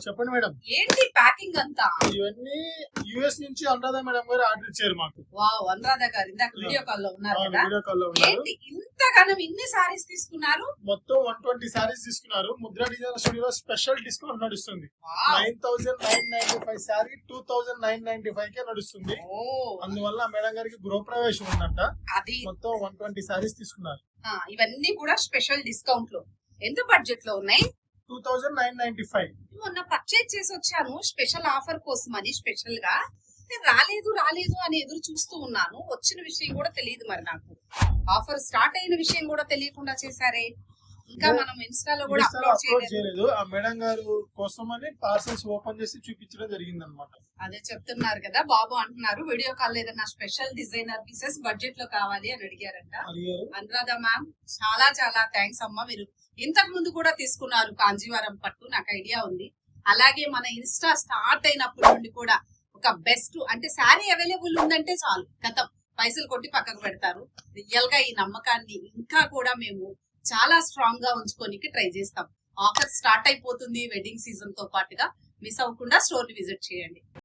చెప్పండి మేడం. ఏంటి ప్యాకింగ్ అంతా? ఇవన్నీ యుఎస్ నుంచి అనురాధ మేడం గారు ఆర్డర్ ఇచ్చారు మాకు. వావ్, అనురాధ గారు ఇందాక వీడియో కాల్ లో ఉన్నారు కదా. వీడియో కాల్ లో ఉన్నారు. ఏంటి ఇంతగానం ఇన్ని సారీస్ తీసుకున్నారు? మొత్తం 120 సారీస్ తీసుకున్నారు. Mudra design studio special discount నడుస్తుంది. వావ్. 9,995 సారీ 2,995 కే నడుస్తుంది. ఓ, అందువల్ల మేడం గారికి గృహప్రవేశం ఉందంట. అది మొత్తం 120 సారీస్ తీసుకున్నారు. ఇవన్నీ కూడా స్పెషల్ డిస్కౌంట్ లో. ఎంత బడ్జెట్ లో ఉన్నాయి? 2,995. మొన్న పర్చేజ్ చేసి వచ్చాను స్పెషల్ ఆఫర్ కోసం అని. స్పెషల్ గా నేను రాలేదు అని ఎదురు చూస్తూ ఉన్నాను. వచ్చిన విషయం కూడా తెలియదు మరి నాకు. ఆఫర్ స్టార్ట్ అయిన విషయం కూడా తెలియకుండా చేశారే. ఇంకా మనం ఇన్స్టాలో కూడా అప్లోడ్ చేయలేదు. ఆ మేడం గారు కోసం అని పార్సల్స్ ఓపెన్ చేసి చూపించడం జరిగింది అనమాట. అదే చెప్తున్నారు కదా బాబు, అంటున్నారు వీడియో కాల్ ఏదైనా స్పెషల్ డిజైనర్ పీసెస్ బడ్జెట్ లో కావాలి అని అడిగారంట. అనురాధ మ్యామ్ చాలా చాలా థ్యాంక్స్ అమ్మా. మీరు ఇంతకు ముందు కూడా తీసుకున్నారు కాంజీవరం పట్టు, నాకు ఐడియా ఉంది. అలాగే మన ఇన్స్టా స్టార్ట్ అయినప్పటి నుండి కూడా ఒక బెస్ట్ అంటే శారీ అవైలబుల్ ఉందంటే చాలు గతం పైసలు కొట్టి పక్కకు పెడతారు. రియల్ గా ఈ నమ్మకాన్ని ఇంకా కూడా మేము చాలా స్ట్రాంగ్ గా ఉంచుకోనికి ట్రై చేస్తాం. ఆఫర్ స్టార్ట్ అయిపోతుంది వెడ్డింగ్ సీజన్ తో పాటుగా. మిస్ అవ్వకుండా స్టోర్ ని విజిట్ చేయండి.